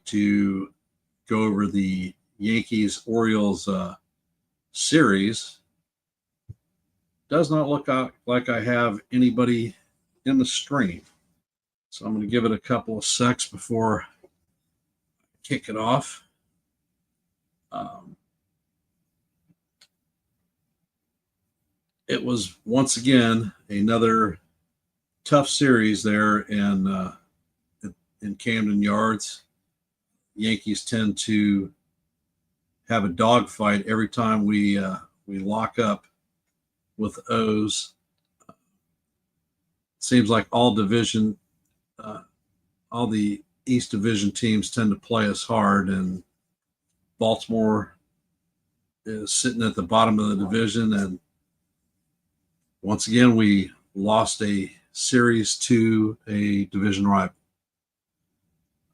to go over the Yankees Orioles series. Does not look like I have anybody in the stream. So I'm going to give it a couple of secs before I kick it off. It was once again another tough series there in Camden Yards. Yankees tend to have a dogfight every time we lock up with O's. Seems like all the East Division teams tend to play us hard, and Baltimore is sitting at the bottom of the division. And once again, we lost a series to a division rival.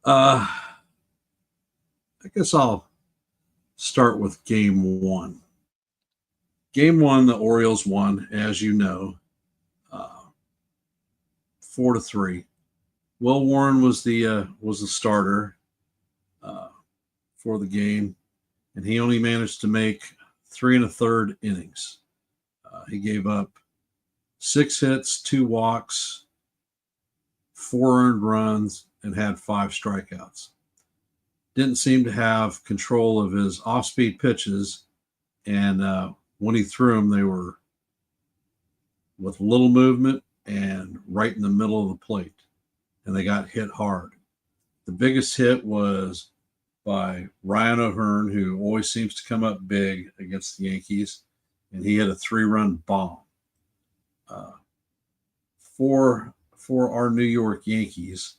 I guess I'll start with game one. Game one, the Orioles won, as you know, 4-3. Will Warren was the starter for the game, and he only managed to make 3 1/3 innings. He gave up 6 hits, 2 walks, 4 earned runs, and had 5 strikeouts. Didn't seem to have control of his off-speed pitches, and when he threw them, they were with little movement and right in the middle of the plate, and they got hit hard. The biggest hit was by Ryan O'Hearn, who always seems to come up big against the Yankees, and he hit a 3-run bomb. For our New York Yankees,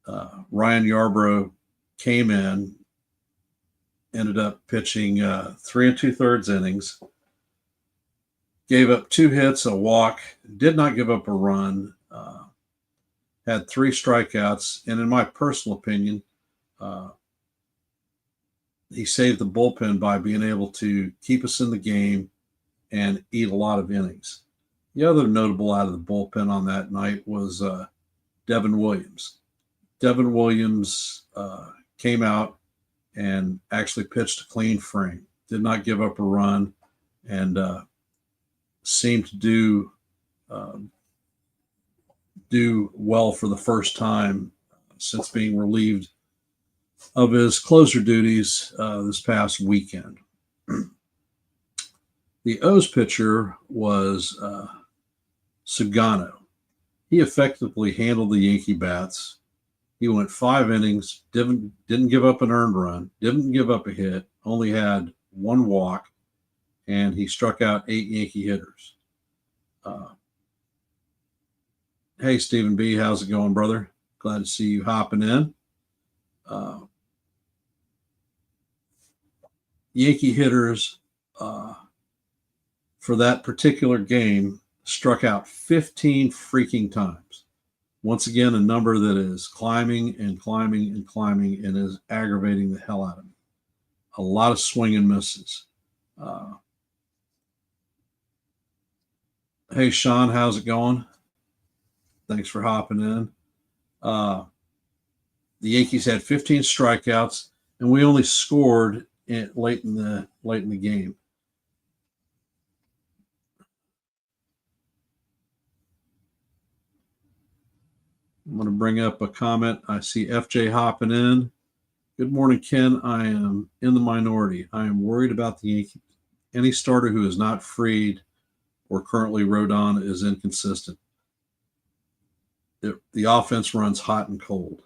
Ryan Yarbrough came in, ended up pitching 3 2/3 innings, gave up 2 hits, a walk, did not give up a run, had 3 strikeouts, and in my personal opinion, he saved the bullpen by being able to keep us in the game and eat a lot of innings. The other notable out of the bullpen on that night was Devin Williams. Devin Williams came out and actually pitched a clean frame, did not give up a run, and seemed to do well for the first time since being relieved of his closer duties this past weekend. The O's pitcher was Sugano. He effectively handled the Yankee bats. He went 5 innings, didn't give up an earned run, didn't give up a hit, only had 1 walk, and he struck out 8 Yankee hitters. Hey, Stephen B., how's it going, brother? Glad to see you hopping in. Yankee hitters for that particular game struck out 15 freaking times. Once again, a number that is climbing and climbing and climbing and is aggravating the hell out of me. A lot of swing and misses. Hey, Sean, how's it going? Thanks for hopping in. The Yankees had 15 strikeouts, and we only scored late in the game. I'm going to bring up a comment. I see FJ hopping in. Good morning, Ken. I am in the minority. I am worried about the Yankees. Any starter who is not freed or currently rode on is inconsistent. The offense runs hot and cold.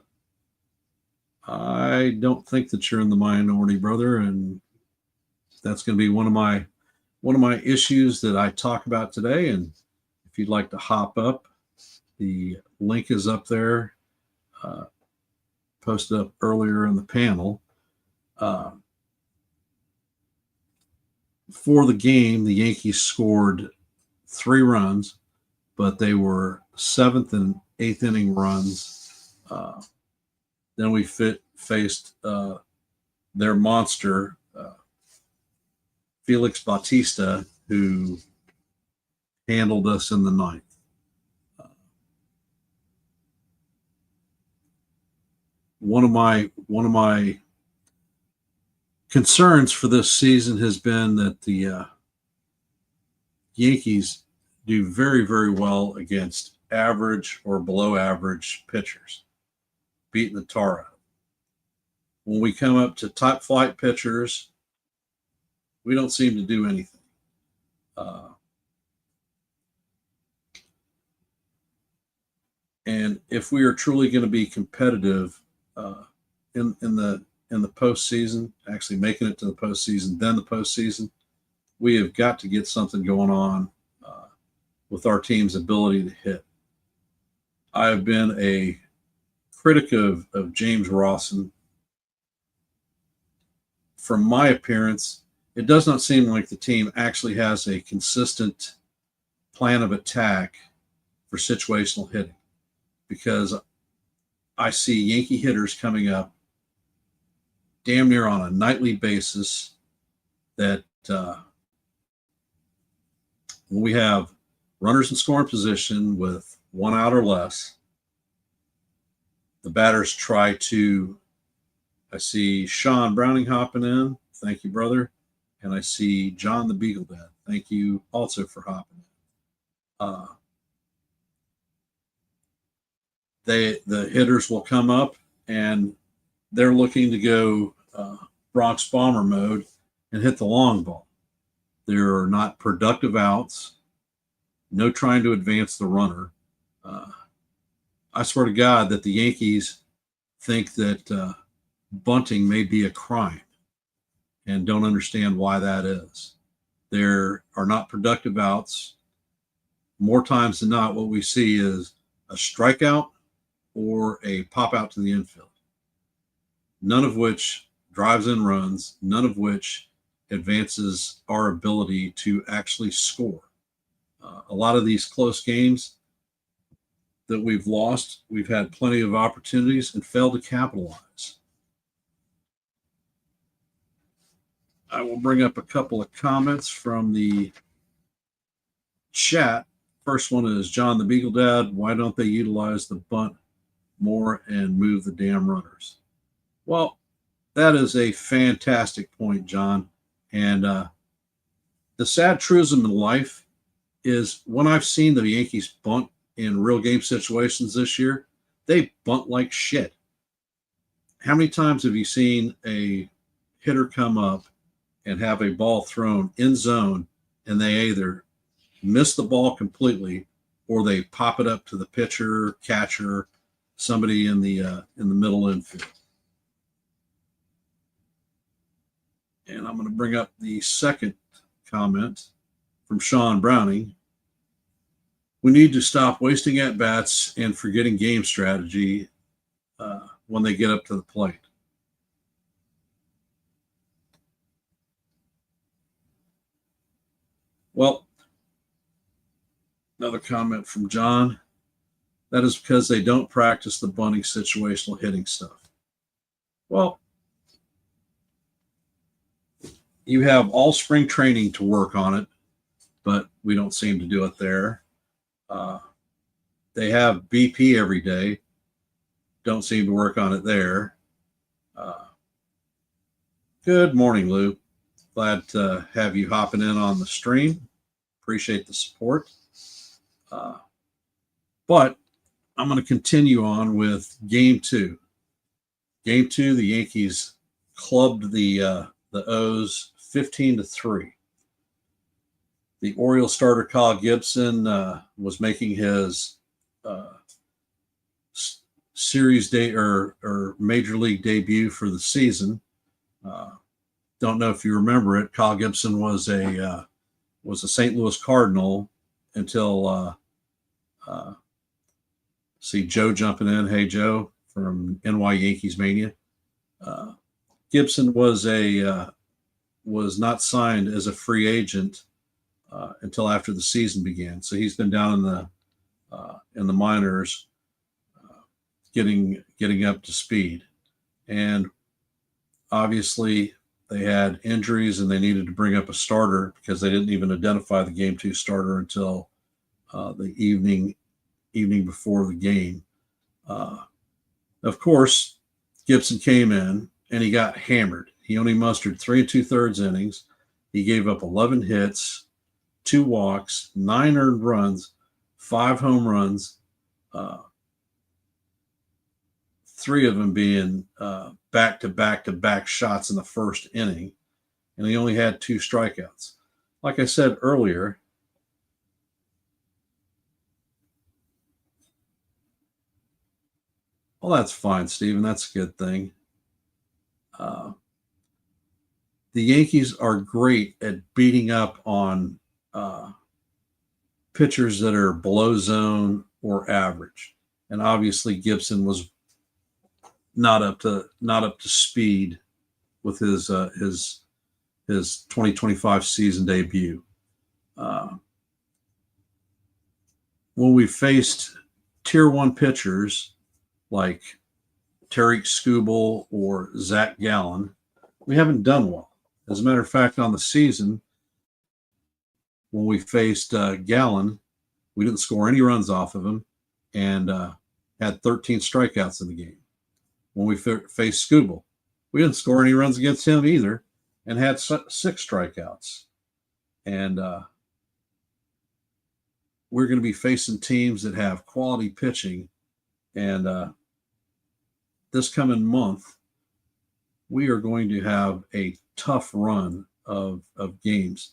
I don't think that you're in the minority, brother, and that's going to be one of my issues that I talk about today. And if you'd like to hop up, the link is up there, posted up earlier in the panel. For the game, the Yankees scored 3 runs, but they were 7th and 8th inning runs. Then we faced their monster, Felix Bautista, who handled us in the 9th. one of my concerns for this season has been that the Yankees do very, very well against average or below average pitchers, beating the tar out. When we come up to top flight pitchers, we don't seem to do anything. And if we are truly going to be competitive in the postseason, actually making it to the postseason, then the postseason, we have got to get something going on with our team's ability to hit. I have been a critic of James Rawson. From my appearance, it does not seem like the team actually has a consistent plan of attack for situational hitting, because I see Yankee hitters coming up damn near on a nightly basis that when we have runners in scoring position with one out or less, the batters try to. I see Sean Browning hopping in. Thank you, brother. And I see John the Beagle Dad. Thank you also for hopping in. The hitters will come up and they're looking to go Bronx Bomber mode and hit the long ball. There are not productive outs, no trying to advance the runner. I swear to God that the Yankees think that bunting may be a crime and don't understand why that is. There are not productive outs. More times than not, what we see is a strikeout or a pop out to the infield, none of which drives in runs, none of which advances our ability to actually score. A lot of these close games that we've lost, we've had plenty of opportunities and failed to capitalize. I will bring up a couple of comments from the chat. First one is John the Beagle Dad. Why don't they utilize the bunt more and move the damn runners? Well, that is a fantastic point, John. And the sad truism in life is when I've seen the Yankees bunt in real game situations this year, they bunt like shit. How many times have you seen a hitter come up and have a ball thrown in zone and they either miss the ball completely or they pop it up to the pitcher, catcher, somebody in the middle infield? And I'm going to bring up the second comment from Sean Browning. We need to stop wasting at-bats and forgetting game strategy when they get up to the plate. Well, another comment from John. That is because they don't practice the bunting situational hitting stuff. Well, you have all spring training to work on it, but we don't seem to do it there. They have BP every day. Don't seem to work on it there. Good morning, Lou. Glad to have you hopping in on the stream. Appreciate the support. But I'm going to continue on with Game 2. Game 2, the Yankees clubbed the O's 15-3. The Orioles starter Kyle Gibson was making his series day or major league debut for the season. Don't know if you remember it. Kyle Gibson was a St. Louis Cardinal until see Joe jumping in. Hey Joe from NY Yankees Mania. Gibson was not signed as a free agent until after the season began. So he's been down in the minors, getting up to speed, and obviously they had injuries and they needed to bring up a starter because they didn't even identify the Game 2 starter until the evening before the game. Of course, Gibson came in and he got hammered. He only mustered 3 2/3 innings. He gave up 11 hits, 2 walks, 9 earned runs, 5 home runs, uh, 3 of them being back to back to back shots in the first inning. And he only had 2 strikeouts. Like I said earlier, well, that's fine, Steven. That's a good thing. Uh, the Yankees are great at beating up on pitchers that are below zone or average. And obviously Gibson was not up to speed with his 2025 season debut. When we faced tier 1 pitchers like Tariq Skubal or Zach Gallen, we haven't done well. As a matter of fact, on the season, when we faced Gallen, we didn't score any runs off of him and had 13 strikeouts in the game. When we faced Skubal, we didn't score any runs against him either and had 6 strikeouts. And we're going to be facing teams that have quality pitching. And this coming month, we are going to have a tough run of games.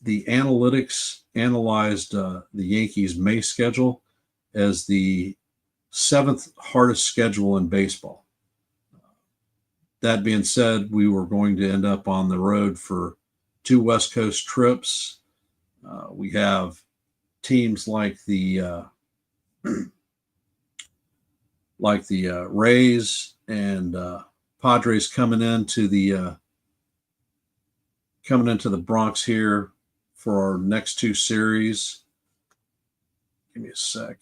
The analytics analyzed the Yankees' May schedule as the 7th hardest schedule in baseball. That being said, we were going to end up on the road for 2 West Coast trips. We have teams like the Rays and Padres coming into the Bronx here for our next 2 series. Give me a sec.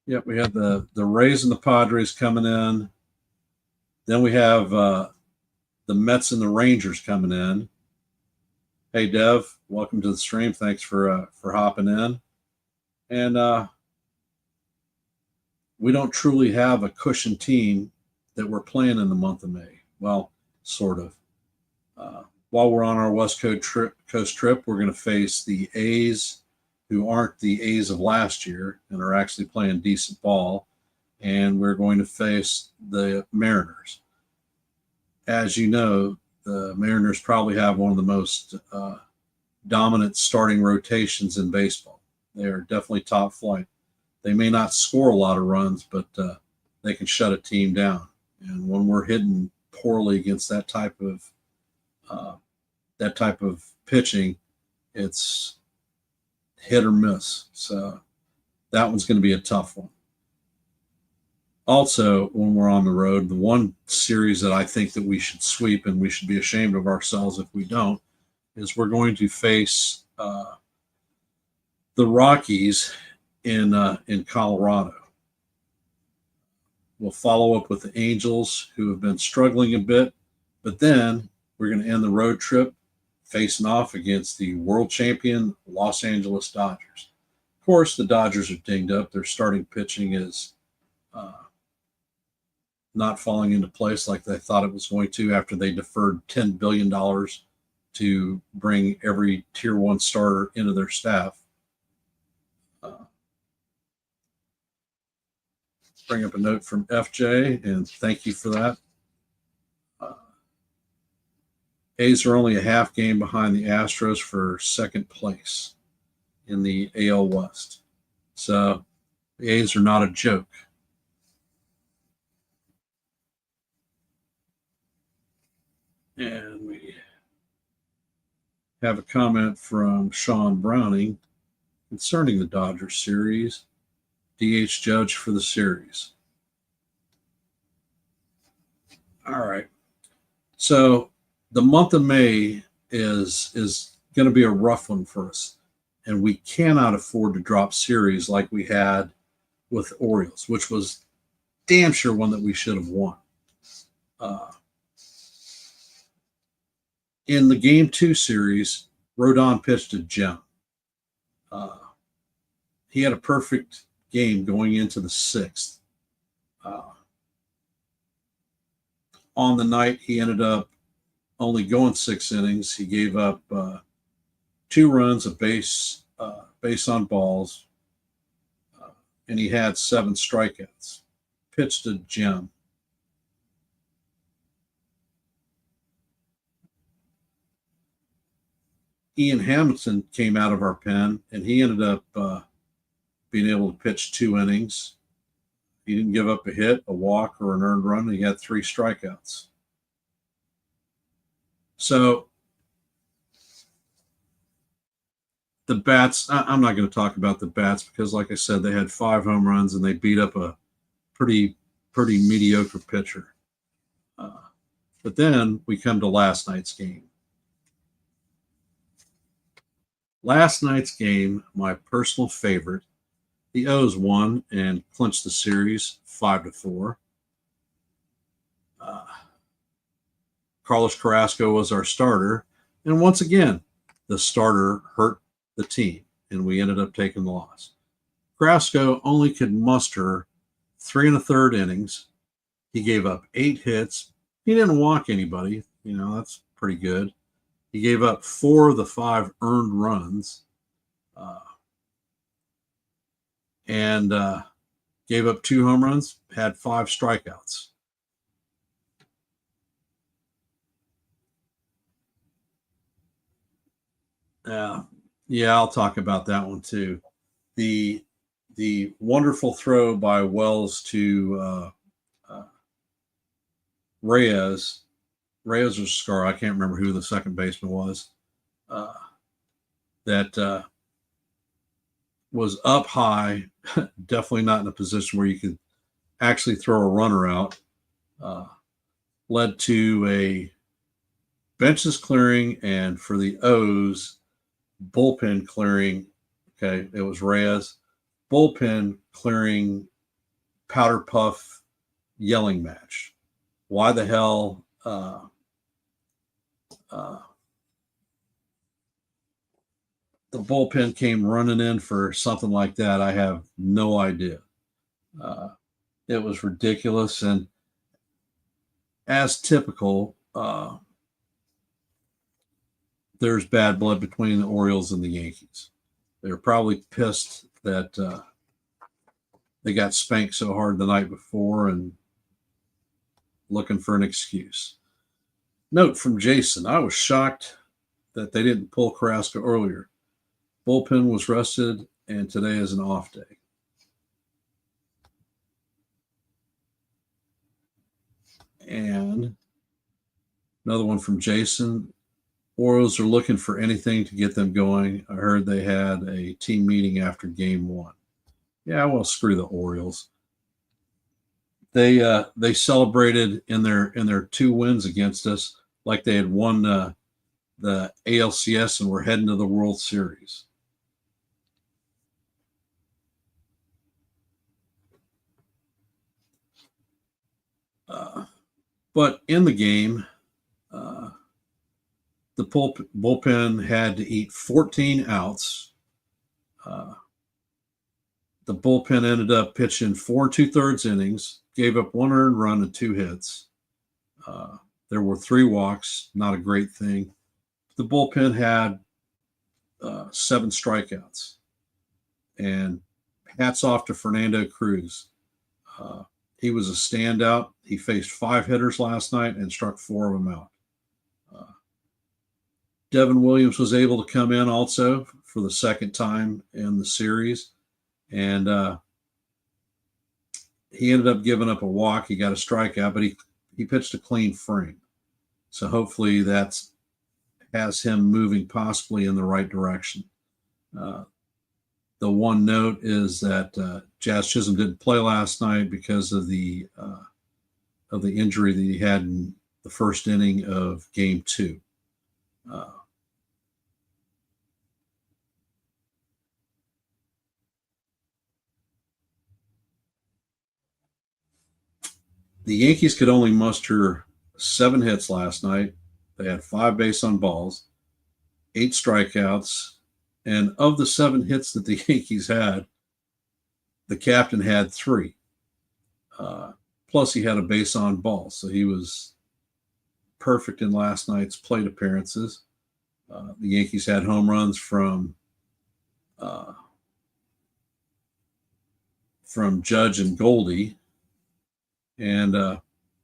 Yep, we have the Rays and the Padres coming in. Then we have the Mets and the Rangers coming in. Hey, Dev, welcome to the stream. Thanks for hopping in. And we don't truly have a cushion team that we're playing in the month of May. Well, sort of. While we're on our West Coast trip, we're going to face the A's, who aren't the A's of last year and are actually playing decent ball. And we're going to face the Mariners. As you know, the Mariners probably have one of the most dominant starting rotations in baseball. They are definitely top flight. They may not score a lot of runs, but they can shut a team down. And when we're hitting poorly against that type of pitching, it's hit or miss. So that one's going to be a tough one. Also, when we're on the road, the one series that I think that we should sweep, and we should be ashamed of ourselves if we don't, is we're going to face the Rockies in Colorado. We'll follow up with the Angels, who have been struggling a bit, but then we're going to end the road trip facing off against the world champion Los Angeles Dodgers. Of course, the Dodgers are dinged up. Their starting pitching is not falling into place like they thought it was going to after they deferred $10 billion to bring every tier 1 starter into their staff. Bring up a note from FJ, and thank you for that. A's are only a half game behind the Astros for second place in the AL West. So the A's are not a joke. And we have a comment from Sean Browning concerning the Dodgers series. DH Judge for the series. All right. So the month of May is going to be a rough one for us. and we cannot afford to drop series like we had with the Orioles, which was damn sure one that we should have won. In the Game 2 series, Rodon pitched a gem. He had a perfect game going into the sixth. On the night, he ended up only going 6 innings. He gave up 2 runs, a base on balls, and he had 7 strikeouts. Pitched a gem. Ian Hamilton came out of our pen, and he ended up being able to pitch 2 innings. He didn't give up a hit, a walk, or an earned run. He had 3 strikeouts. So the bats, I'm not going to talk about the bats because, like I said, they had 5 home runs and they beat up a pretty mediocre pitcher. But then we come to last night's game. Last night's game, my personal favorite, the O's won and clinched the series 5-4. Carlos Carrasco was our starter, and once again, the starter hurt the team, and we ended up taking the loss. Carrasco only could muster 3 1/3 innings. He gave up 8 hits. He didn't walk anybody. That's pretty good. He gave up 4 of the 5 earned runs, and gave up 2 home runs, had 5 strikeouts. Yeah, I'll talk about that one too. The wonderful throw by Wells to Reyes. Reyes or Scar, I can't remember who the second baseman was. That was up high, definitely not in a position where you could actually throw a runner out. Led to a benches clearing, and for the O's, bullpen clearing. Okay, it was Reyes. Bullpen clearing powder puff yelling match. Why the hell the bullpen came running in for something like that, I have no idea. It was ridiculous, and as typical, there's bad blood between the Orioles and the Yankees. They're probably pissed that they got spanked so hard the night before and looking for an excuse. Note from Jason, I was shocked that they didn't pull Carrasco earlier. Bullpen was rested, and today is an off day. And another one from Jason. Orioles are looking for anything to get them going. I heard they had a team meeting after game 1. Yeah, well, screw the Orioles. They celebrated in their 2 wins against us like they had won the ALCS and were heading to the World Series. But in the game, the bullpen had to eat 14 outs. The bullpen ended up pitching 4 2/3 innings, gave up 1 earned run and 2 hits. There were 3 walks, not a great thing. The bullpen had 7 strikeouts. And hats off to Fernando Cruz. He was a standout. He faced 5 hitters last night and struck 4 of them out. Devin Williams was able to come in also for the second time in the series. And he ended up giving up a walk. He got a strikeout, but he pitched a clean frame. So hopefully that has him moving possibly in the right direction. The one note is that Jazz Chisholm didn't play last night because of the injury that he had in the first inning of Game 2. The Yankees could only muster 7 hits last night. They had 5 base on balls, 8 strikeouts, and of the 7 hits that the Yankees had, the captain had 3. Plus, he had a base on ball, so he was perfect in last night's plate appearances. The Yankees had home runs from Judge and Goldie, and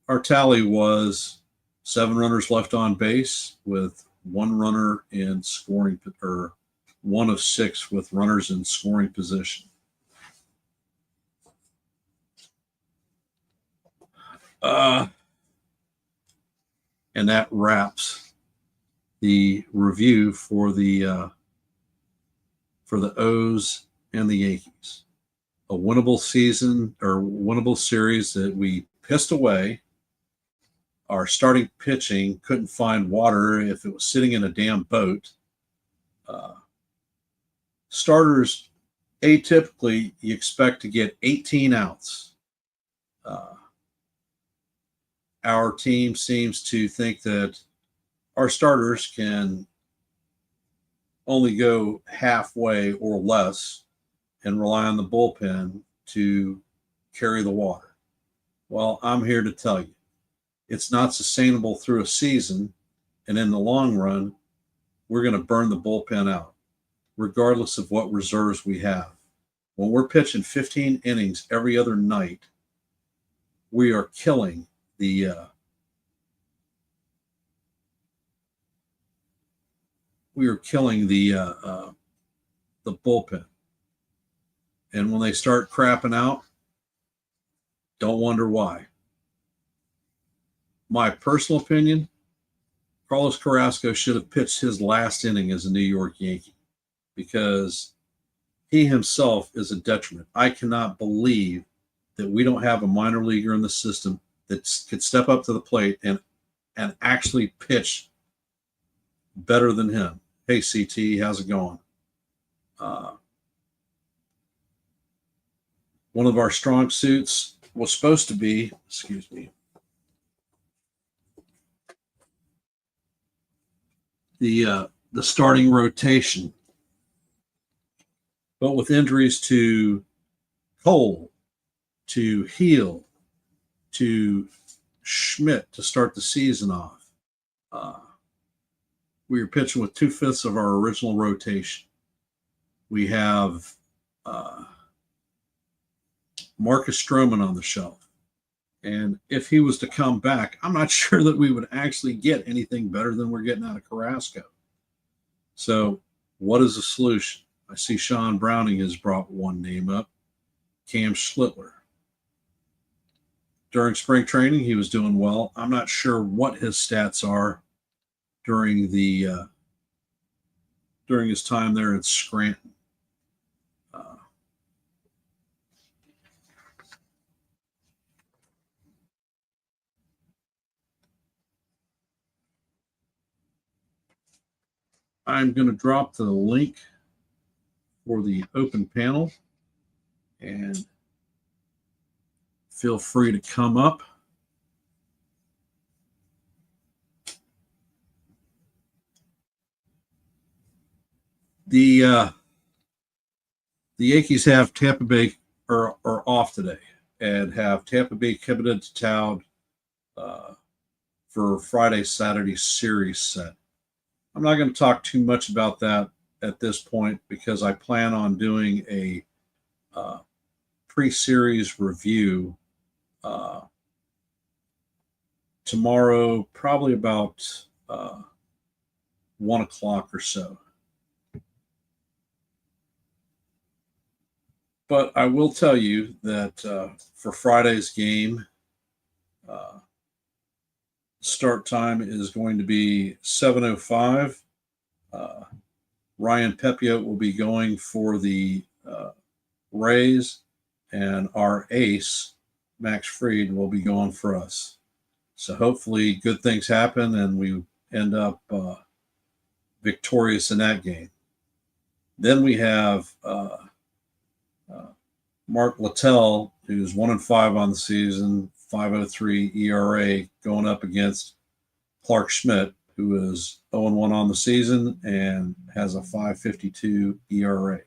our tally was 7 runners left on base with 1 runner in scoring, or 1 of 6 with runners in scoring position. And that wraps the review for the O's and the Yankees. A winnable season, or winnable series that we pissed away. Our starting pitching couldn't find water if it was sitting in a damn boat. Starters, atypically, you expect to get 18 outs. Our team seems to think that our starters can only go halfway or less and rely on the bullpen to carry the water. Well, I'm here to tell you, it's not sustainable through a season, and in the long run, we're going to burn the bullpen out, regardless of what reserves we have. When we're pitching 15 innings every other night, we are killing the bullpen. And when they start crapping out, don't wonder why. My personal opinion, Carlos Carrasco should have pitched his last inning as a New York Yankee, because he himself is a detriment. I cannot believe that we don't have a minor leaguer in the system that could step up to the plate and actually pitch better than him. Hey, CT, how's it going? One of our strong suits was supposed to be, the starting rotation. But with injuries to Cole, to Heel, to Schmidt to start the season off, we were pitching with 2/5 of our original rotation. We have Marcus Stroman on the shelf. And if he was to come back, I'm not sure that we would actually get anything better than we're getting out of Carrasco. So what is the solution? I see Sean Browning has brought one name up, Cam Schlittler. During spring training, he was doing well. I'm not sure what his stats are during his time there at Scranton. I'm going to drop the link for the open panel, and feel free to come up. The Yankees have Tampa Bay are off today, and have Tampa Bay committed to town for Friday-Saturday series set. I'm not going to talk too much about that at this point, because I plan on doing a pre-series review tomorrow, probably about 1 o'clock or so. But I will tell you that for Friday's game, start time is going to be 7:05. Ryan Pepiot will be going for the Rays, and our ace, Max Fried, will be going for us. So hopefully good things happen and we end up victorious in that game. Then we have Mark Littell, who's 1-5 on the season, .503 ERA going up against Clark Schmidt, who is 0-1 on the season and has a .552 ERA.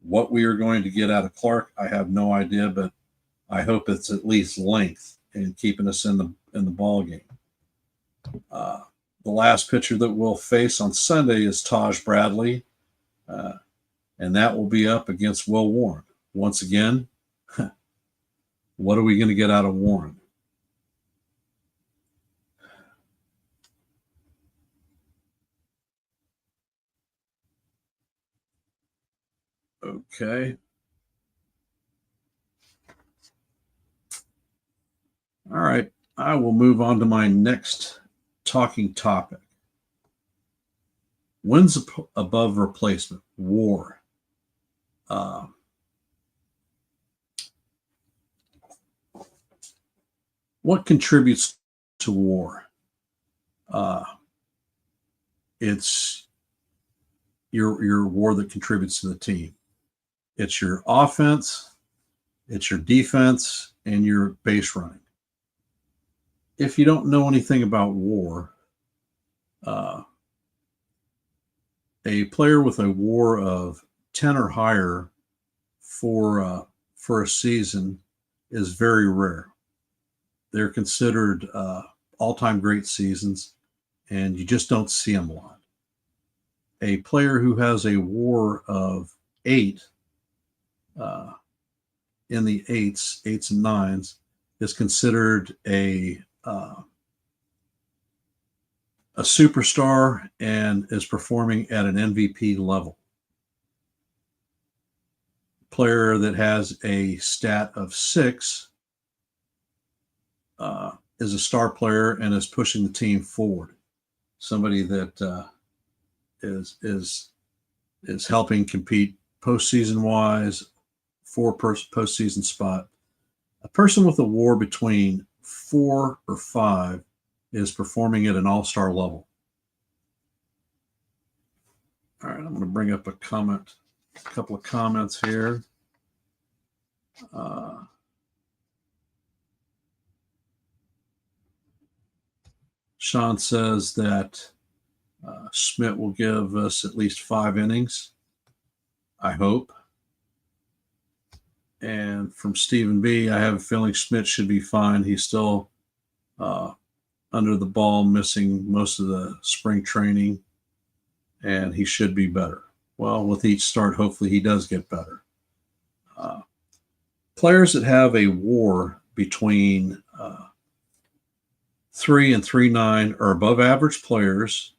What we are going to get out of Clark, I have no idea, but I hope it's at least length and keeping us in the ball game. The last pitcher that we'll face on Sunday is Taj Bradley, and that will be up against Will Warren. Once again, what are we going to get out of Warren? Okay. All right. I will move on to my next talking topic. Wins above replacement, WAR. What contributes to WAR? It's your WAR that contributes to the team. It's your offense, it's your defense, and your base running. If you don't know anything about WAR, a player with a WAR of 10 or higher for a season is very rare. They're considered all-time great seasons, and you just don't see them a lot. A player who has a WAR of 8 in the eights and nines is considered a superstar and is performing at an MVP level. Player that has a stat of 6 is a star player and is pushing the team forward. Somebody that is helping compete postseason wise for postseason spot. A person with a WAR between 4 or 5 is performing at an all-star level. All right, I'm going to bring up a couple of comments here. Sean says that Schmidt will give us at least 5 innings. I hope. And from Stephen B., I have a feeling Schmidt should be fine. He's still under the ball, missing most of the spring training, and he should be better. Well, with each start, hopefully he does get better. Players that have a WAR between 3 and 3.9 are above average players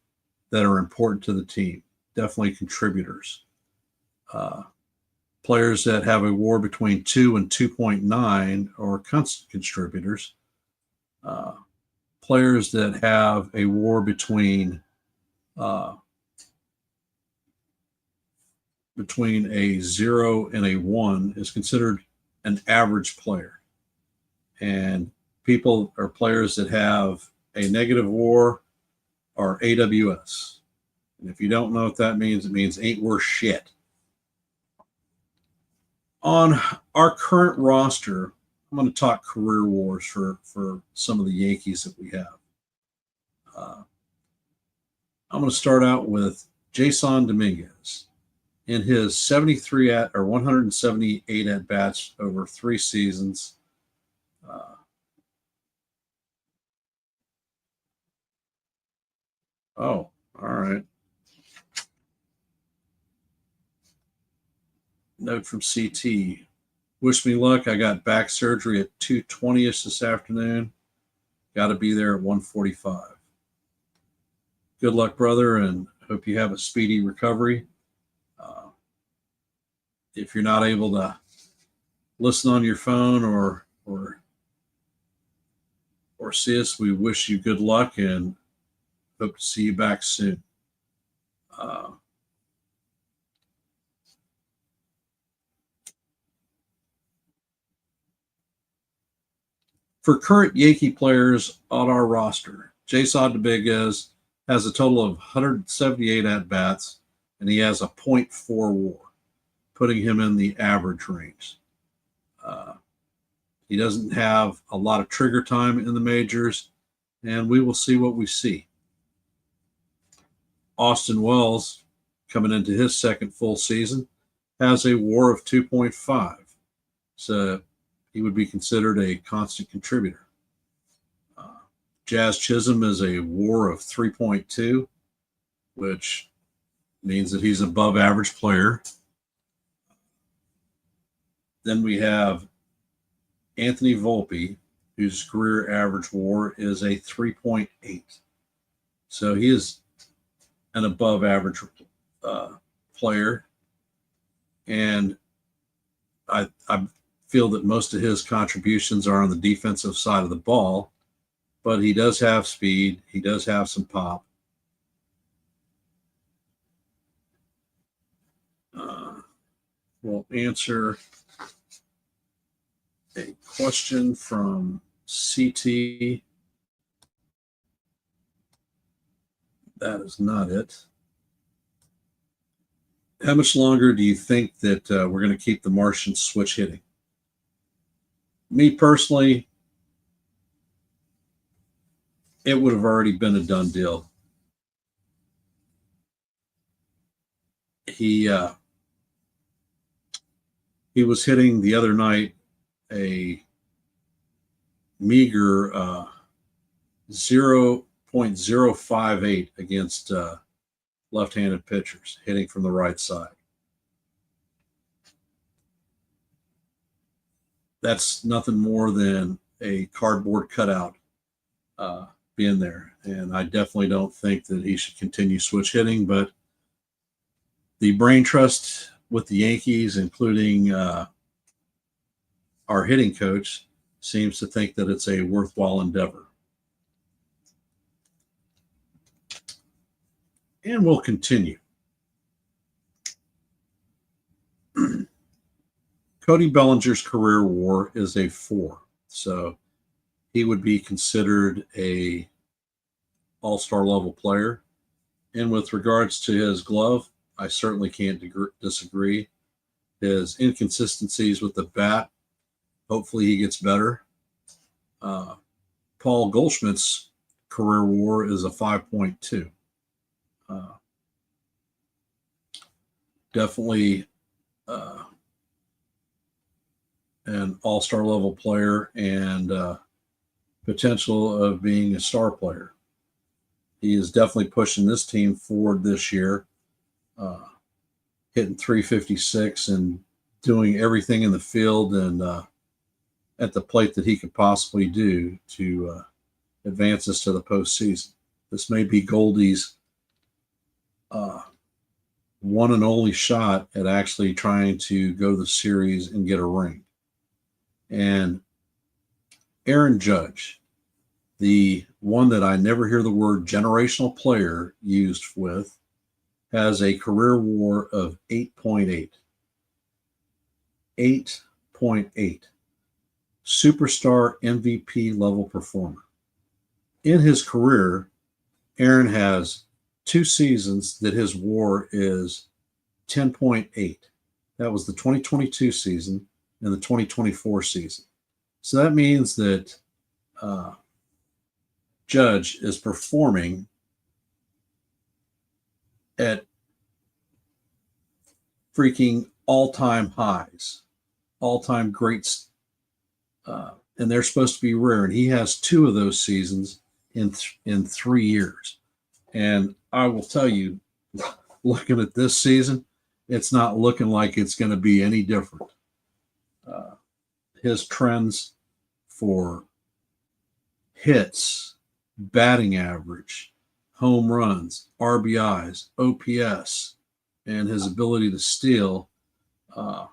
that are important to the team, definitely contributors. Players that have a WAR between 2 and 2.9 are constant contributors. Players that have a WAR between a 0 and a 1 is considered an average player. And people or players that have a negative WAR are AWS. And if you don't know what that means, it means ain't worth shit. On our current roster, I'm going to talk career WARs for some of the Yankees that we have. I'm going to start out with Jason Dominguez. In his 178 at bats over 3 seasons, all right. Note from CT. Wish me luck. I got back surgery at 2:20ish this afternoon. Got to be there at 1:45. Good luck, brother, and hope you have a speedy recovery. If you're not able to listen on your phone or see us, we wish you good luck and hope to see you back soon. For current Yankee players on our roster, Jason Dominguez has a total of 178 at-bats, and he has a .4 WAR, putting him in the average range. He doesn't have a lot of trigger time in the majors, and we will see what we see. Austin Wells, coming into his second full season, has a WAR of 2.5. So he would be considered a constant contributor. Jazz Chisholm is a WAR of 3.2, which means that he's above average player. Then we have Anthony Volpe, whose career average WAR is a 3.8. So he is an above average player. And I feel that most of his contributions are on the defensive side of the ball, but he does have speed. He does have some pop. We'll answer a question from CT. That is not it. How much longer do you think that we're going to keep the Martians switch hitting? Me personally, it would have already been a done deal. He was hitting the other night a meager 0.058 against left-handed pitchers hitting from the right side. That's nothing more than a cardboard cutout being there. And I definitely don't think that he should continue switch hitting, but the brain trust with the Yankees, including our hitting coach, seems to think that it's a worthwhile endeavor. And we'll continue. Cody Bellinger's career WAR is a 4, so he would be considered a all-star level player. And with regards to his glove, I certainly can't disagree. His inconsistencies with the bat, hopefully he gets better. Paul Goldschmidt's career WAR is a 5.2. Definitely an all-star level player and potential of being a star player. He is definitely pushing this team forward this year, hitting 356 and doing everything in the field and at the plate that he could possibly do to advance us to the postseason. This may be Goldie's one and only shot at actually trying to go to the series and get a ring. And Aaron Judge, the one that I never hear the word generational player used with, has a career WAR of 8.8. 8.8. Superstar MVP level performer. In his career, Aaron has 2 seasons that his WAR is 10.8. That was the 2022 season and the 2024 season. So that means that Judge is performing at freaking all-time highs, all-time greats, and they're supposed to be rare. And he has 2 of those seasons in 3 years. And I will tell you, looking at this season, it's not looking like it's going to be any different. His trends for hits, batting average, home runs, RBIs, OPS, and his ability to steal have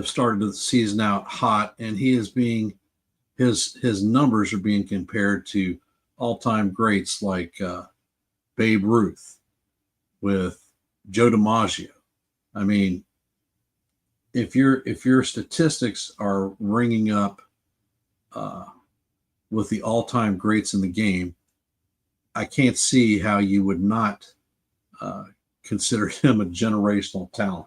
started the season out hot, and he is being his numbers are being compared to all-time greats like Babe Ruth with Joe DiMaggio. I mean, if your statistics are ringing up with the all-time greats in the game, I can't see how you would not consider him a generational talent.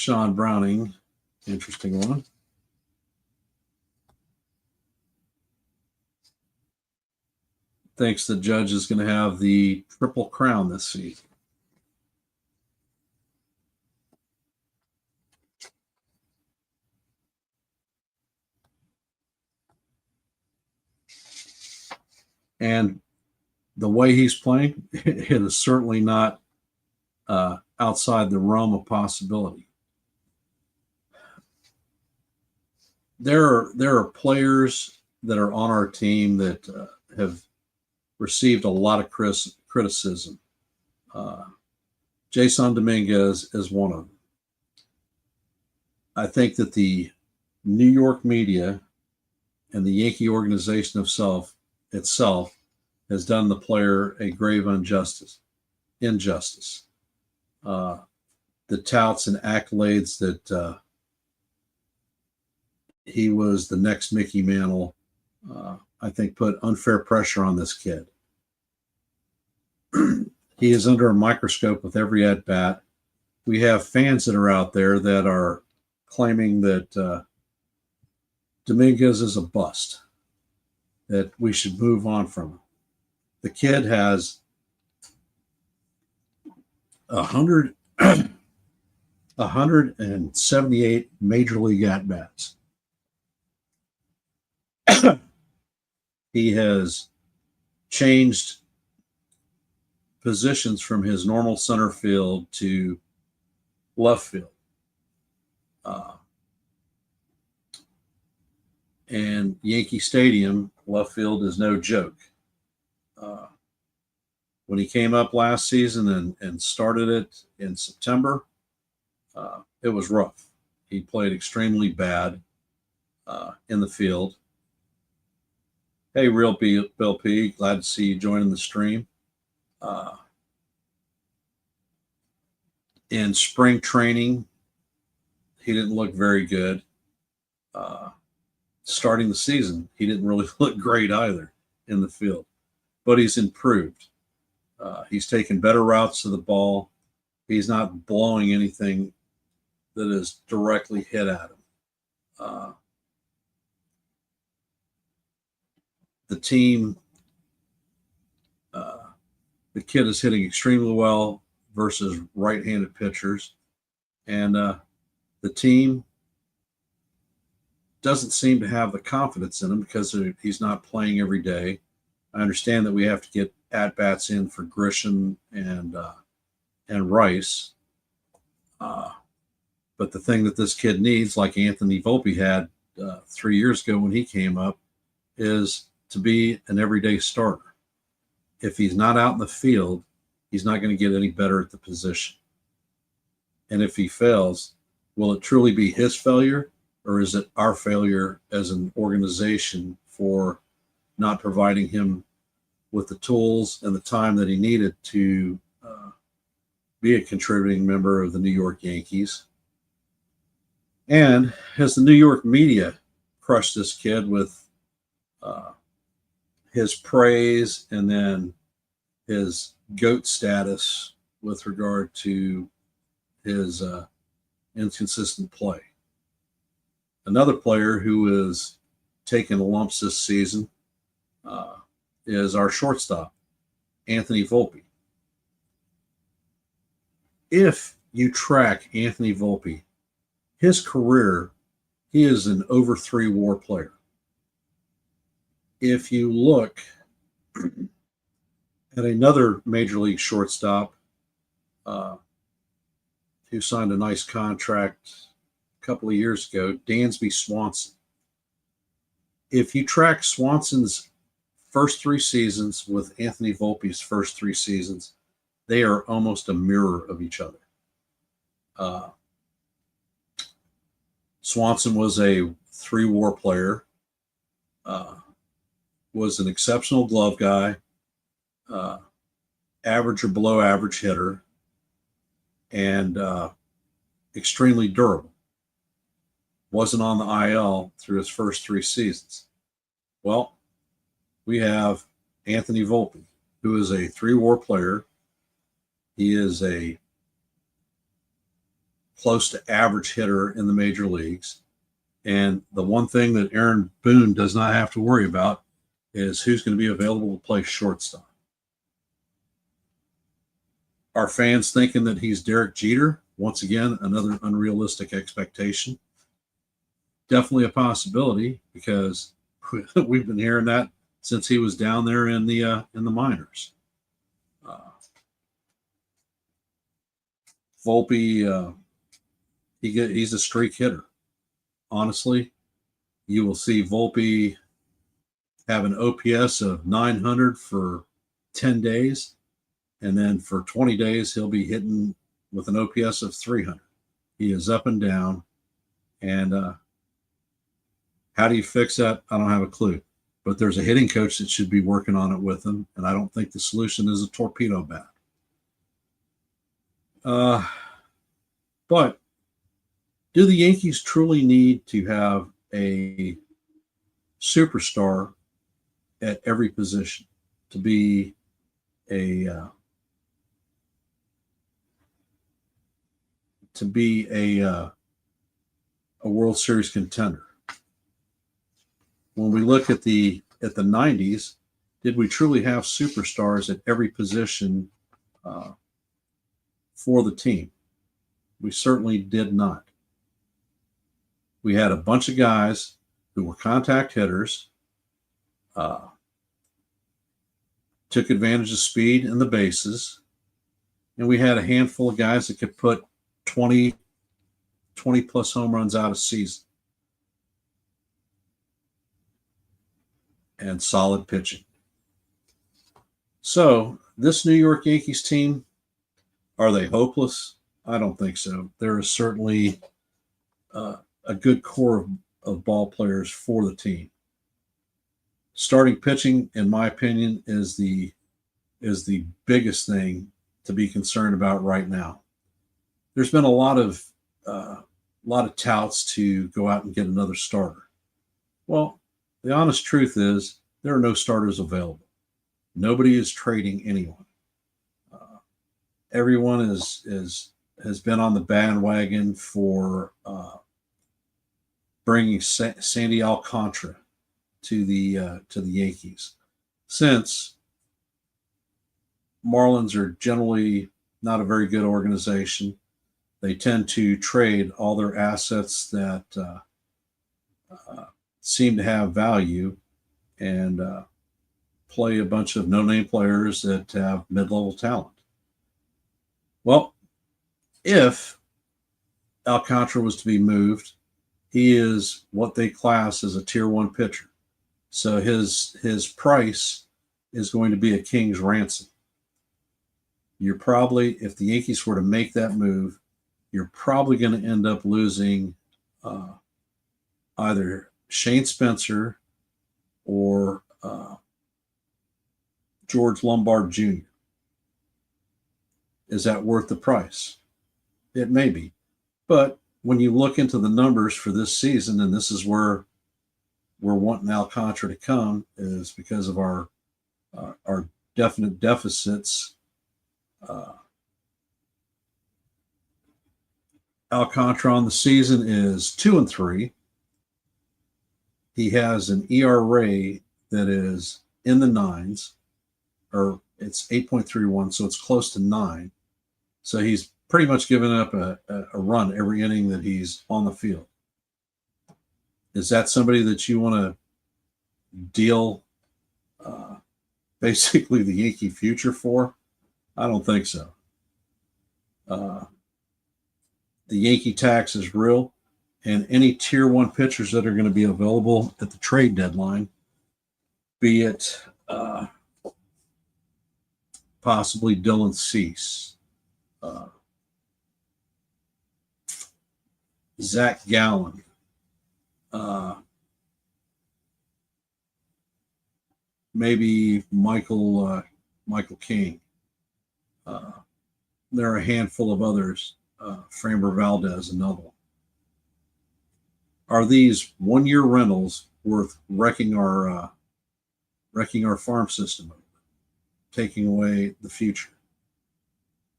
Sean Browning, interesting one. Thinks the Judge is going to have the Triple Crown this season. And the way he's playing, it is certainly not outside the realm of possibility. There are players that are on our team that have received a lot of criticism. Jason Dominguez is one of them. I think that the New York media and the Yankee organization itself has done the player a grave injustice. The touts and accolades that he was the next Mickey Mantle, I think put unfair pressure on this kid. He is under a microscope with every at bat. We have fans that are out there that are claiming that Dominguez is a bust, that we should move on from him. The kid has 178 major league at bats. He has changed positions from his normal center field to left field. And Yankee Stadium, left field is no joke. When he came up last season and started it in September, it was rough. He played extremely bad in the field. Hey, Real Bill P, glad to see you joining the stream. In spring training, he didn't look very good. Starting the season, he didn't really look great either in the field, but he's improved. He's taken better routes to the ball. He's not blowing anything that is directly hit at him. The team, the kid is hitting extremely well versus right-handed pitchers. And the team doesn't seem to have the confidence in him because he's not playing every day. I understand that we have to get at-bats in for Grisham and Rice. But the thing that this kid needs, like Anthony Volpe had 3 years ago when he came up, is to be an everyday starter. If he's not out in the field, he's not going to get any better at the position. And if he fails, will it truly be his failure, or is it our failure as an organization for not providing him with the tools and the time that he needed to be a contributing member of the New York Yankees? And has the New York media crushed this kid with his praise and then his GOAT status with regard to his inconsistent play? Another player who is taking lumps this season is our shortstop, Anthony Volpe. If you track Anthony Volpe, his career, he is an over 3 WAR player. If you look at another major league shortstop who signed a nice contract a couple of years ago, Dansby Swanson. If you track Swanson's first 3 seasons with Anthony Volpe's first 3 seasons, they are almost a mirror of each other. Swanson was a 3 WAR player, was an exceptional glove guy, average or below average hitter, and extremely durable. Wasn't on the IL through his first 3 seasons. Well, we have Anthony Volpe, who is a 3 WAR player. He is a close to average hitter in the major leagues. And the one thing that Aaron Boone does not have to worry about is who's going to be available to play shortstop. Are fans thinking that he's Derek Jeter? Once again, another unrealistic expectation. Definitely a possibility, because we've been hearing that since he was down there in the minors. Volpe, he's a streak hitter. Honestly, you will see Volpe have an OPS of 900 for 10 days, and then for 20 days he'll be hitting with an OPS of 300. He is up and down, and how do you fix that? I don't have a clue. But there's a hitting coach that should be working on it with him, and I don't think the solution is a torpedo bat. But do the Yankees truly need to have a superstar at every position to be a World Series contender? When we look at the 90s, did we truly have superstars at every position for the team? We certainly did not. We had a bunch of guys who were contact hitters, took advantage of speed and the bases, and we had a handful of guys that could put 20 plus home runs out a season. And solid pitching. So this New York Yankees team, are they hopeless? I don't think so. There is certainly a good core of ball players for the team. Starting pitching, in my opinion, is the biggest thing to be concerned about right now. There's been a lot of touts to go out and get another starter. Well, the honest truth is there are no starters available. Nobody is trading anyone. Everyone has been on the bandwagon for bringing Sandy Alcantara to the Yankees, since Marlins are generally not a very good organization. They tend to trade all their assets that seem to have value and play a bunch of no-name players that have mid-level talent. Well, if Alcantara was to be moved, he is what they class as a tier 1 pitcher. So his price is going to be a king's ransom. You're probably, if the Yankees were to make that move, you're probably going to end up losing either Shane Spencer or George Lombard Jr. Is that worth the price? It may be. But when you look into the numbers for this season, and this is where we're wanting Alcantara to come, is because of our definite deficits. Alcantara on the season is 2-3. He has an ERA that is in the 9s, or it's 8.31, so it's close to 9. So he's pretty much given up a run every inning that he's on the field. Is that somebody that you want to deal basically the Yankee future for? I don't think so. The Yankee tax is real, and any tier 1 pitchers that are going to be available at the trade deadline, be it possibly Dylan Cease, Zach Gallen, maybe Michael King. There are a handful of others. Framber Valdez, another one. Are these 1-year rentals worth wrecking our farm system, taking away the future?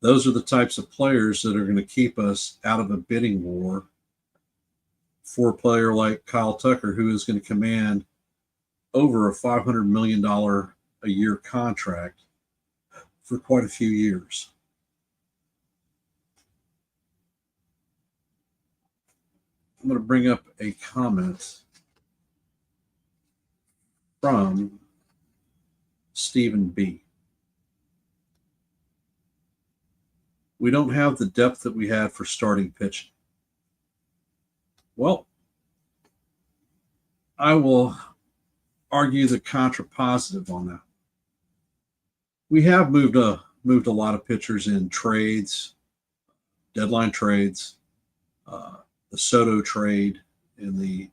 those are the types of players that are going to keep us out of a bidding war for a player like Kyle Tucker, who is going to command over a $500 million a year contract for quite a few years. I'm going to bring up a comment from Stephen B. We don't have the depth that we had for starting pitching. Well, I will argue the contrapositive on that. We have moved a lot of pitchers in trades, deadline trades, the Soto trade in the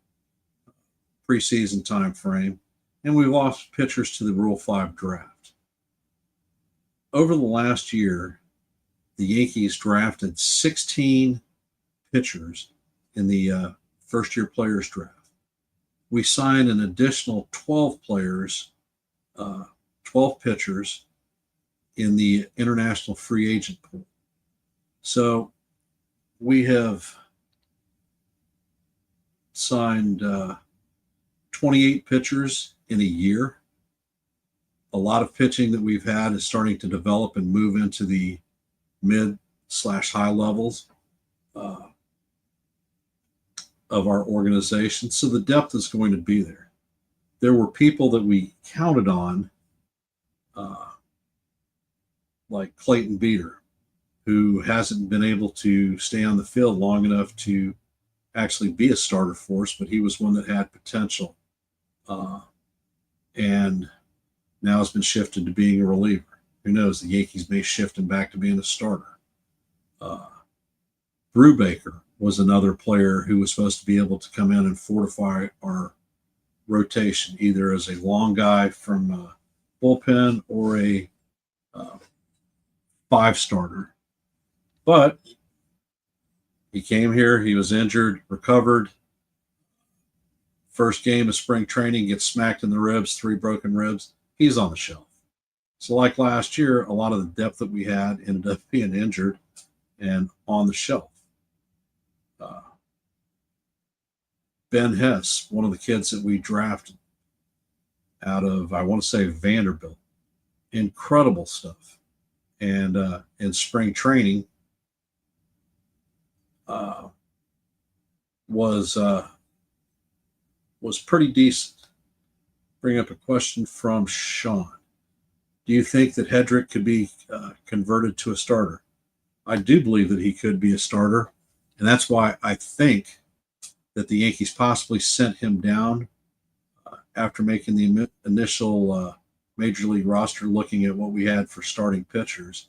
preseason time frame, and we lost pitchers to the Rule 5 draft. Over the last year, the Yankees drafted 16 pitchers in the first-year players draft. We signed an additional 12 players, 12 pitchers in the international free agent pool. So we have signed 28 pitchers in a year. A lot of pitching that we've had is starting to develop and move into the mid/high levels of our organization. So the depth is going to be there. There were people that we counted on, like Clayton Beater, who hasn't been able to stay on the field long enough to actually be a starter for us, but he was one that had potential, and now has been shifted to being a reliever. Who knows? The Yankees may shift him back to being a starter. Brubaker was another player who was supposed to be able to come in and fortify our rotation, either as a long guy from bullpen or a 5-starter. But he came here, he was injured, recovered. First game of spring training, gets smacked in the ribs, 3 broken ribs. He's on the shelf. So like last year, a lot of the depth that we had ended up being injured and on the shelf. Ben Hess, one of the kids that we drafted out of, I want to say, Vanderbilt. Incredible stuff. And in spring training was pretty decent. Bring up a question from Sean. Do you think that Hedrick could be converted to a starter? I do believe that he could be a starter, and that's why I think that the Yankees possibly sent him down after making the initial major league roster, looking at what we had for starting pitchers.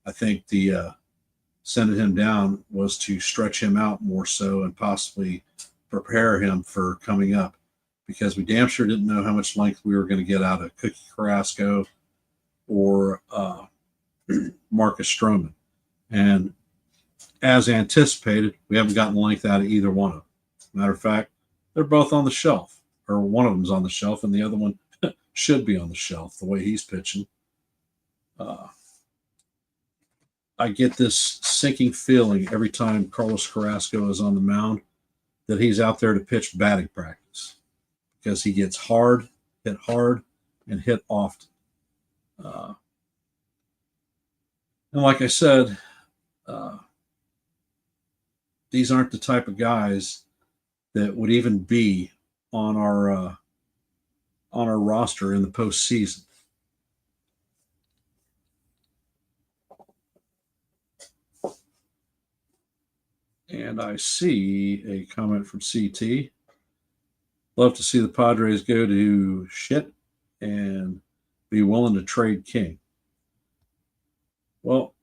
I think the sending him down was to stretch him out more so and possibly prepare him for coming up, because we damn sure didn't know how much length we were going to get out of Cookie Carrasco or Marcus Stroman. And as anticipated, we haven't gotten length out of either one of them. Matter of fact, they're both on the shelf, or one of them's on the shelf, and the other one should be on the shelf the way he's pitching. I get this sinking feeling every time Carlos Carrasco is on the mound that he's out there to pitch batting practice, because he gets hit hard, and hit often. And like I said, these aren't the type of guys that would even be on our roster in the postseason. And I see a comment from CT. Love to see the Padres go to shit and be willing to trade King. Well,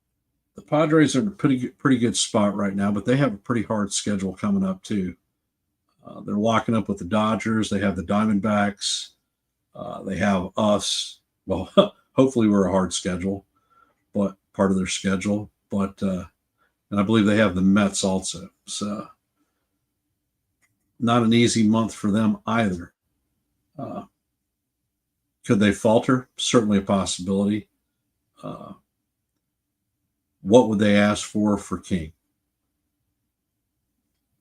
the Padres are in a pretty good spot right now, but they have a pretty hard schedule coming up too. They're locking up with the Dodgers. They have the Diamondbacks. They have us. Well, hopefully we're a hard schedule, but part of their schedule. But and I believe they have the Mets also. So not an easy month for them either. Could they falter? Certainly a possibility. what would they ask for King?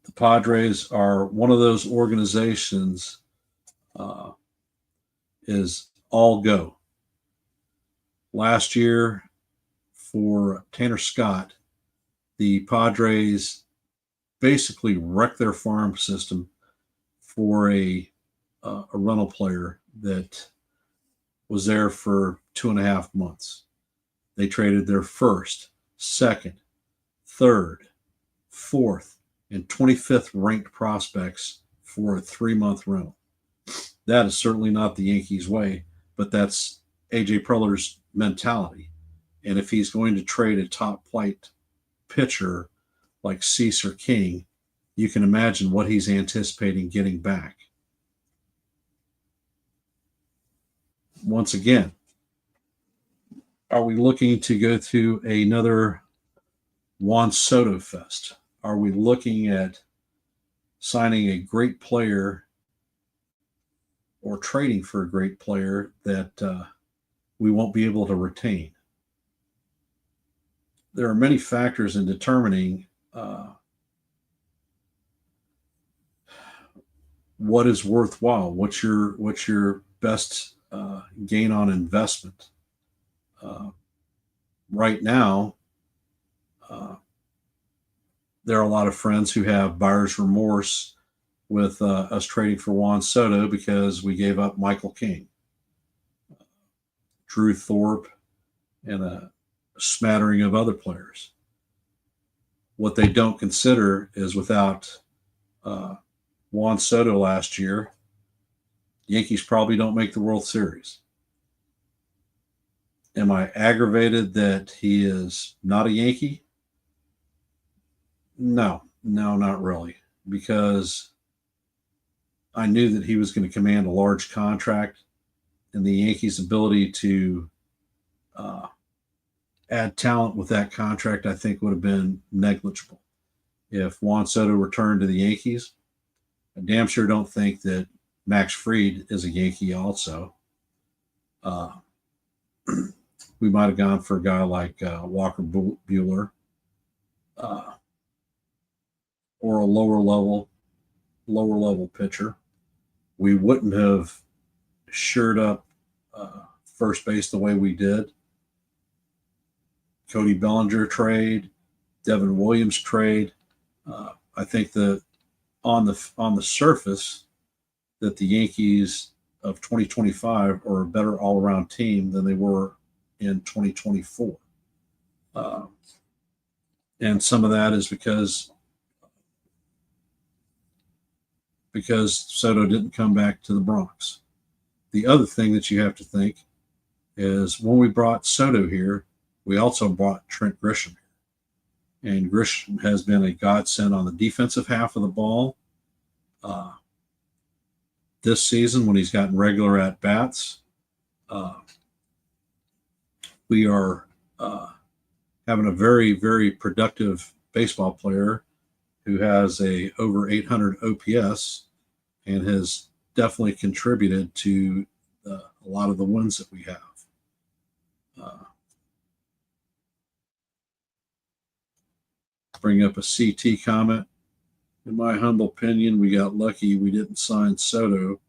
The Padres are one of those organizations uh, is all go. Last year for Tanner Scott, the Padres basically wrecked their farm system for a rental player that was there for 2.5 months. They traded their first, second, third, fourth, and 25th ranked prospects for a 3-month rental. That is certainly not the Yankees' way, but that's AJ Preller's mentality. And if he's going to trade a top flight pitcher like Cease or King, you can imagine what he's anticipating getting back. Once again, are we looking to go to another Juan Soto fest? Are we looking at signing a great player or trading for a great player that we won't be able to retain? There are many factors in determining what is worthwhile. What's your best gain on investment? Right now, there are a lot of friends who have buyer's remorse with us trading for Juan Soto because we gave up Michael King, Drew Thorpe, and a smattering of other players. What they don't consider is without Juan Soto last year, Yankees probably don't make the World Series. Am I aggravated that he is not a Yankee? No, not really, because I knew that he was going to command a large contract, and the Yankees' ability to uh, add talent with that contract, I think, would have been negligible. If Juan Soto returned to the Yankees, I damn sure don't think that Max Fried is a Yankee also. Uh, we might have gone for a guy like Walker Buehler uh, or a lower level pitcher. We wouldn't have shored up first base the way we did. Cody Bellinger trade, Devin Williams trade. I think that on the surface that the Yankees of 2025 are a better all-around team than they were in 2024. Uh, and some of that is because Soto didn't come back to the Bronx. The other thing that you have to think is when we brought Soto here, we also brought Trent Grisham here. And Grisham has been a godsend on the defensive half of the ball. This season, when he's gotten regular at bats, uh, we are having a very, very productive baseball player who has a over 800 OPS and has definitely contributed to a lot of the wins that we have. Bring up a CT comment. In my humble opinion, we got lucky we didn't sign Soto.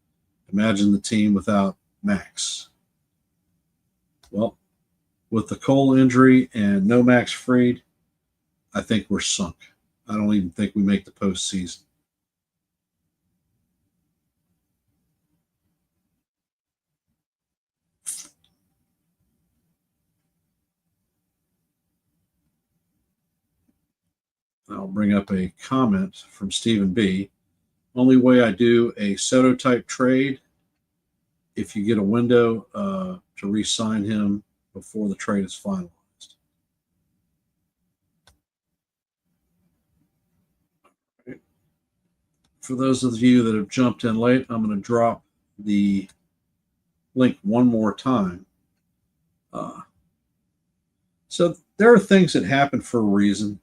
Imagine the team without Max. Well, with the Cole injury and no Max Fried, I think we're sunk. I don't even think we make the postseason. I'll bring up a comment from Stephen B. Only way I do a Soto type trade if you get a window to re-sign him before the trade is finalized. For those of you that have jumped in late, I'm going to drop the link one more time. So there are things that happen for a reason.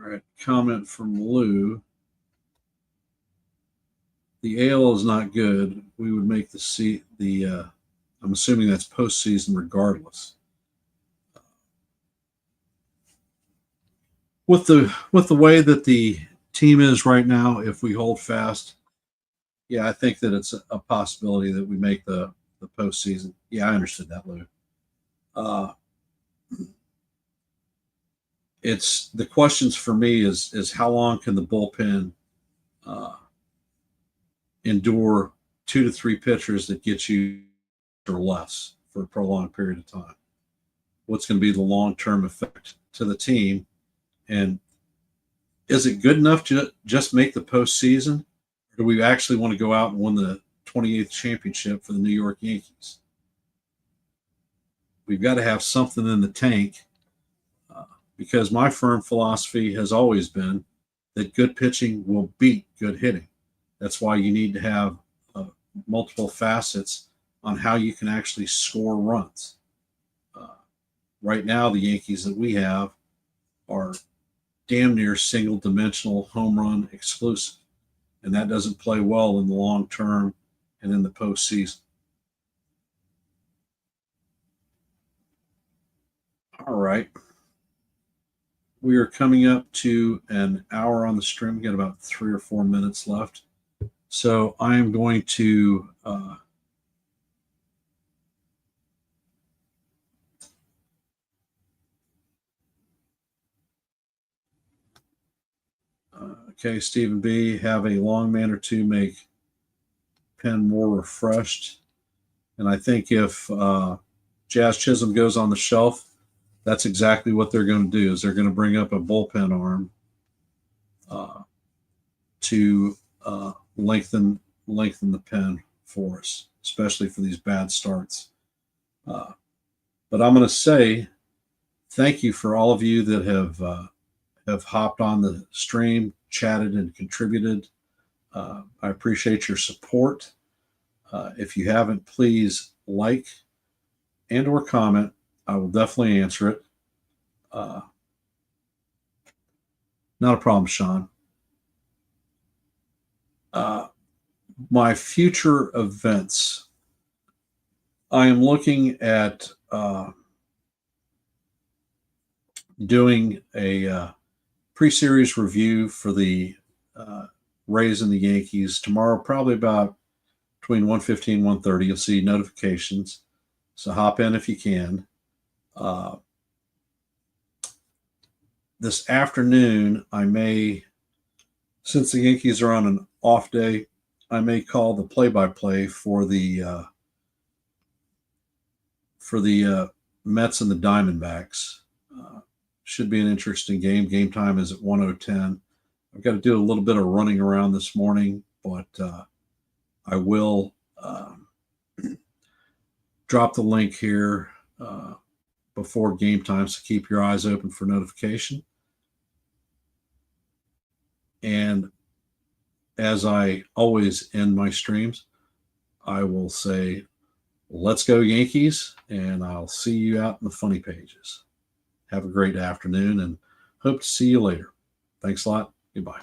All right, comment from Lou. the AL is not good, we would make the I'm assuming that's postseason regardless. With the way that the team is right now, if we hold fast, yeah, I think that it's a possibility that we make the postseason. Yeah, I understood that, Lou. Uh, it's the questions for me is how long can the bullpen uh, endure 2 to 3 pitchers that get you or less for a prolonged period of time? What's going to be the long term effect to the team? And is it good enough to just make the postseason? Or do we actually want to go out and win the 28th championship for the New York Yankees? We've got to have something in the tank uh, because my firm philosophy has always been that good pitching will beat good hitting. That's why you need to have multiple facets on how you can actually score runs. Uh, right now, the Yankees that we have are damn near single dimensional home run exclusive. And that doesn't play well in the long term and in the postseason. All right. We are coming up to an hour on the stream. We got about 3 or 4 minutes left. So I am going to okay, Stephen B. Have a long man or two make pen more refreshed. And I think if Jazz Chisholm goes on the shelf, that's exactly what they're going to do. Is they're going to bring up a bullpen arm to lengthen the pen for us, especially for these bad starts. But I'm going to say thank you for all of you that have hopped on the stream, chatted, and contributed. I appreciate your support. If you haven't, please like and or comment. I will definitely answer it. Not a problem, Sean. My future events. I am looking at doing a pre-series review for the Rays and the Yankees tomorrow, probably about between 1:15 and 1:30. You'll see notifications, so hop in if you can. This afternoon, I may, since the Yankees are on an off day, I may call the play-by-play for the Mets and the Diamondbacks. Should be an interesting game. Game time is at 1:10. I've got to do a little bit of running around this morning, but I will drop the link here before game time, so keep your eyes open for notification. And as I always end my streams, I will say, let's go Yankees, and I'll see you out in the funny pages. Have a great afternoon and hope to see you later. Thanks a lot. Goodbye.